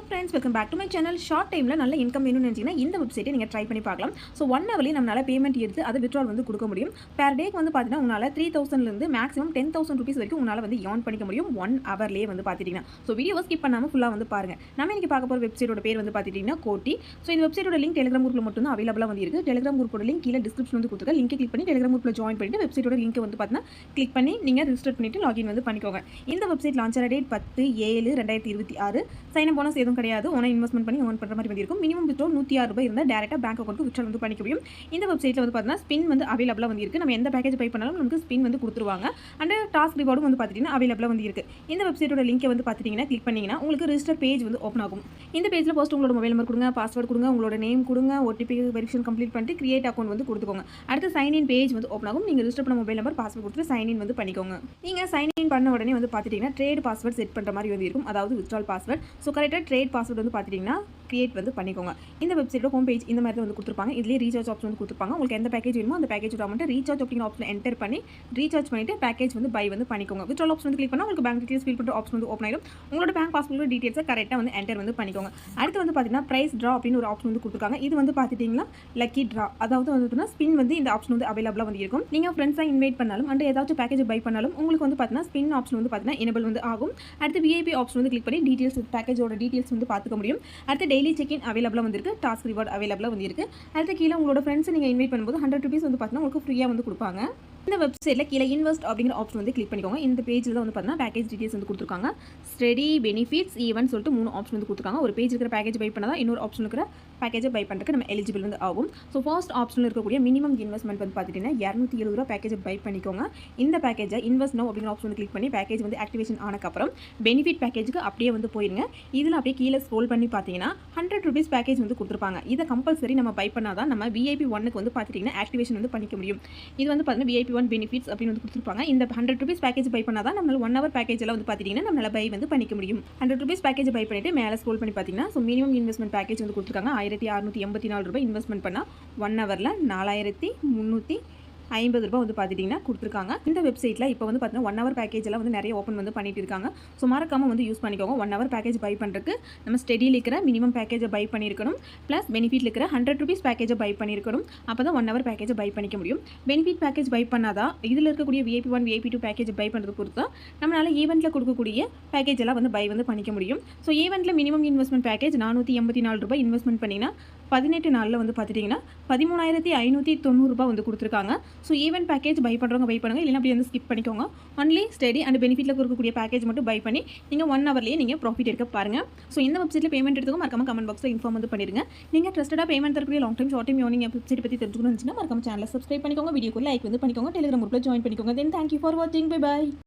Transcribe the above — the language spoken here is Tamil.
friends, welcome back to my channel. Short time la nalla income வேணும்னு நினைச்சீங்கன்னா இந்த வெப்சைட்டை நீங்க ட்ரை பண்ணி பார்க்கலாம். ஸோ 1 ஹவர்லயே நம்மளால பேமெண்ட் எடுத்து அதை வித்ட்ரால் வந்து கொடுக்க முடியும். per டேக்கு வந்து பார்த்தீங்கன்னா உங்களால 3000 ல இருந்து மேக்ஸிமம் 10000 ரூபீஸ் வரைக்கும் உங்களால வந்து earn பண்ணிக்க முடியும் 1 ஹவர்லயே வந்து பார்த்துட்டீங்கன்னா. ஸோ வீடியோவை ஸ்கிப் பண்ணாம ஃபுல்லா வந்து பாருங்க. நம்ம இன்னைக்கு பார்க்க போற வெப்சைட்டோட பேர் வந்து பார்த்துட்டீங்கன்னா கோட்டி. ஸோ இந்த வெப்சைட்டோட லிங்க் Telegram குரூப்ல மட்டும் தான் அவைலபிளா வந்து இருக்கு. Telegram குரூப்போட லிங்க் கீழ டிஸ்கிரிப்ஷன் வந்து கொடுத்துருக்கேன். லிங்கை கிளிக் பண்ணி Telegram குரூப்ல ஜாயின் பண்ணிட்டு வெப்சைட்டோட லிங்க் வந்து பார்த்தீங்கன்னா கிளிக் பண்ணி நீங்க ரெஜிஸ்டர் பண்ணிட்டு லாகின் வந்து பண்ணிக்கோங்க. இந்த வெப்சைட் லான்ச் ஆன டேட் 10/7/2026. சைன் அப் போனஸ் எதுவும் கிடையாது. ஓனா இன்வெஸ்ட்மெண்ட் பண்ணி earn பண்ற மாதிரி வந்து இருக்கும். மினிமம் வித்ட்ரா ₹106 இருந்தா டைரக்டா பேங்க் அக்கவுண்ட்க்கு வித்ட்ரா வந்து பண்ணிக்க முடியும். இந்த வெப்சைட்ல வந்து பார்த்தீங்கன்னா ஸ்பின் வந்து அவைலபிளா வந்து இருக்கு. நம்ம எந்த பேக்கேஜ் பை பண்ணாலும் நமக்கு ஸ்பின் வந்து கொடுத்துருவாங்க. அண்ட் டாஸ்க் ரிவார்டும் வந்து பார்த்தீங்கன்னா அவைலபிளா வந்து இருக்கு. இந்த வெப்சைட்டோட லிங்கை வந்து பார்த்துட்டீங்கன்னா கிளிக் பண்ணீங்கன்னா உங்களுக்கு ரெஜிஸ்டர் பேஜ் வந்து ஓப்பன் ஆகும். இந்த பேஜ்ல ஃபர்ஸ்ட் உங்களோட மொபைல் நம்பர் கொடுங்க, பாஸ்வேர்ட் கொடுங்க, உங்களோட நேம் கொடுங்க, ஓடிபி வெரிஃபிகேஷன் கம்ப்ளீட் பண்ணிட்டு கிரியேட் அக்கவுண்ட் வந்து கொடுத்துக்கோங்க. அடுத்து சைன் இன் பேஜ் வந்து ஓப்பன் ஆகும். நீங்க ரெஜிஸ்டர் பண்ண மொபைல் நம்பர் பாஸ்வேர்ட் கொடுத்து சைன் இன் வந்து பண்ணிக்கோங்க. நீங்க சைன் இன் பண்ண உடனே வந்து பார்த்துட்டீங்கன்னா ட்ரேட் பாஸ்வேர்ட் செட் பண்ற மாதிரி வந்து இருக்கும். அதாவது வித்ட்ரால் பாஸ்வேர்ட். ஸோ கரெக்டாக ட்ரேட் பாஸ்வேர்ட் வந்து பார்த்துட்டீங்கன்னா கிரியேட் வந்து பண்ணிக்கோங்க. இந்த வெப்சைட்டோட ஹோம் பேஜ் இந்த மாதிரி வந்து கொடுத்துருப்பாங்க. இதுலேயே ரீசார்ஜ் ஆப்ஷன் வந்து கொடுத்துருப்பாங்க. உங்களுக்கு எந்த பேக்கேஜ் வேணுமோ அந்த பேக்கேஜோட அமௌண்ட் ரீசார்ஜ் அப்படிங்கிற ஆப்ஷன் என்டர் பண்ணி ரீசார்ஜ் பண்ணிட்டு பேக்கேஜ் வந்து பை வந்து பண்ணிக்கோங்க. வித்ட்ரால் ஆப்ஷன் வந்து கிளிக் பண்ணால் உங்களுக்கு பேங்க் டீடைல்ஸ் ஃபில் பண்ணுற ஆப்ஷன் வந்து ஓப்பன் ஆயிடும். உங்களோட பேங்க் பாஸ்புக் டீடைல்ஸை கரெக்டாக வந்து என்டர் வந்து பண்ணிக்கோங்க. அடுத்து வந்து பார்த்தீங்கன்னா பிரைஸ் ட்ரா அப்படின்னு ஒரு ஆப்ஷன் வந்து கொடுத்துருக்காங்க. இது வந்து பார்த்துட்டிங்கன்னா லக்கி ட்ரா, அதாவது வந்து ஸ்பின் வந்து இந்த ஆப்ஷன் வந்து அவைலபிளாக வந்து இருக்கும். நீங்கள் ஃப்ரெண்ட்ஸாக இன்வைட் பண்ணாலும் அண்ட் ஏதாச்சும் பேக்கேஜ் பை பண்ணாலும் உங்களுக்கு வந்து பார்த்தீங்கன்னா ஸ்பின் ஆப்ஷன் வந்து பார்த்தீங்கன்னா எனபிள் வந்து ஆகும். அடுத்து விஐபி ஆப்ஷன் வந்து கிளிக் பண்ணி டீடைல்ஸ் பேக்கேஜோட டீடைல்ஸ் வந்து பார்த்துக்க முடியும். அடுத்து டெய்லி செக் இன் அவைலபிளாக வந்து இருக்கு. டாஸ்க் ரிவார்ட் அவைலபிளாக வந்து இருக்கு. அடுத்து கீழே உங்களோட ஃப்ரெண்ட்ஸ் நீங்கள் இன்வைட் பண்ணும்போது ₹100 வந்து பார்த்தீங்கன்னா உங்களுக்கு ஃப்ரீயாக வந்து கொடுப்பாங்க. இந்த வெப்சைட்டில் கீழே இன்வெஸ்ட் அப்படிங்கிற ஆப்ஷன் வந்து கிளிக் பண்ணிக்கோங்க. இந்த பேஜில் தான் வந்து பார்த்தீங்கன்னா பேக்கேஜ் டீடைல்ஸ் வந்து கொடுத்துருக்காங்க. ஸ்டடி பெனிஃபிட்ஸ் ஈவன் சொல்லிட்டு 3 ஆப்ஷன் வந்து கொடுத்துருக்காங்க. ஒரு பேஜ் இருக்கிற பேக்கேஜ் பை பண்ணால் இன்னொரு ஆப்ஷன் இருக்கிற பேக்கேஜை பை பண்ணுறதுக்கு நம்ம எலிஜிபிள் வந்து ஆகும். ஸோ ஃபர்ஸ்ட் ஆப்ஷனில் இருக்கக்கூடிய மினிமம் இன்வெஸ்ட்மெண்ட் வந்து பார்த்துட்டீங்கன்னா ₹270 பேக்கேஜை பை பண்ணிக்கோங்க. இந்த பேக்கேஜை இன்வெஸ்ட் நோ அப்படிங்கிற ஆப்ஷன் வந்து கிளிக் பண்ணி பேக்கேஜ் வந்து ஆக்டிவேஷன் ஆனக்கப்புறம் பெனிஃபிட் பேக்கேஜுக்கு அப்படியே வந்து போயிருங்க. இதில் அப்படியே கீழே ஸ்க்ரோல் பண்ணி பார்த்தீங்கன்னா ₹100 பேக்கேஜ் வந்து கொடுத்துருப்பாங்க. இதை கம்பல்சரி நம்ம பை பண்ணால் தான் நம்ம VIP 1க்கு வந்து பார்த்துட்டிங்கன்னா ஆக்டிவேஷன் வந்து பண்ணிக்க முடியும். இது வந்து பார்த்தீங்கன்னா VIP 1 பெனிஃபிட்ஸ் அப்படின்னு வந்து கொடுத்துருப்பாங்க. இந்த ₹100 பேக்கேஜ் பை பண்ணால் தான் நம்மளால 1 ஹவர் பேக்கேஜ் எல்லாம் வந்து பார்த்துட்டிங்கன்னா நம்மளால பை வந்து பண்ணிக்க முடியும். ₹100 பேக்கேஜ் பை பண்ணிட்டு மேலே ஸ்க்ரோல் பண்ணி பார்த்தீங்கன்னா ஸோ மினிமம் இன்வெஸ்ட்மெண்ட் பேக்கேஜ் வந்து கொடுத்துருக்காங்க. ₹1684 இன்வெஸ்ட்மெண்ட் பண்ணால் 1 ஹவரில் ₹4350 வந்து பார்த்துட்டிங்கன்னா கொடுத்துருக்காங்க. இந்த வெப்சைட்டில் இப்போ வந்து பார்த்தீங்கன்னா 1 ஹவர் பேக்கேஜ் எல்லாம் வந்து நிறைய ஓப்பன் வந்து பண்ணிட்டு இருக்காங்க. ஸோ மறக்காம வந்து யூஸ் பண்ணிக்கோங்க. 1 ஹவர் பேக்கேஜ் பை பண்ணுறதுக்கு நம்ம ஸ்டடியில் இருக்கிற மினிமம் பேக்கேஜை பை பண்ணியிருக்கணும். ப்ளஸ் பெனிஃபிட்டில் இருக்கிற ₹100 பேக்கேஜை பை பண்ணியிருக்கணும். அப்போ தான் 1 ஹவர் பேக்கேஜை பை பண்ணிக்க முடியும். பெனிஃபிட் பேக்கேஜ் பை பண்ணாதான் இதில் இருக்கக்கூடிய VIP 1 VIP 2 பேக்கேஜ் பை பண்ணுறது பொறுத்து தான் நம்மளால் ஈவெண்ட்டில் கொடுக்கக்கூடிய பேக்கேஜ் எல்லாம் வந்து பை வந்து பண்ணிக்க முடியும். ஸோ ஈவெண்ட்டில் மினிமம் இன்வெஸ்ட்மெண்ட் பேக்கேஜ் ₹484 இன்வெஸ்ட்மெண்ட் பண்ணிங்கன்னா 18 நாளில் வந்து பார்த்துட்டிங்கன்னா ₹13,590 வந்து கொடுத்துருக்காங்க. ஸோ ஈவெண்ட் பேக்கேஜ் பை பண்ணுறவங்க பை பண்ணுங்கள், இல்லைனா அப்படி வந்து ஸ்கிப் பண்ணிக்கோங்க. ஒன்லி ஸ்டடி அண்ட் பெனிஃபிட்டில் கொடுக்கக்கூடிய பேக்கேஜ் மட்டும் பை பண்ணி நீங்கள் 1 ஹவர்லேயே நீங்கள் ப்ராஃபிட் எடுக்க பாருங்கள். ஸோ இந்த வெப்சைட்டில் பேமெண்ட் எடுத்துக்கும் மறக்காம கமெண்ட் பாக்ஸில் இன்ஃபார்ம் வந்து பண்ணிடுங்க. நீங்கள் ட்ரஸ்டடாக பேமெண்ட் தரக்கூடிய லாங் டைம் ஷார்ட் டைம் யோனிங் வெப்சைட் பற்றி தெரிஞ்சுக்கணும்னு மறக்காம சேனலை சப்ஸ்கிரைப் பண்ணிக்கோங்க, வீடியோக்கு லைக் வந்து பண்ணிக்கோங்க, டெலிகிராம் குரூப்பில் ஜாயின் பண்ணிக்கோங்க. தென் தேங்க்யூ ஃபார் வாட்சிங். Bye bye.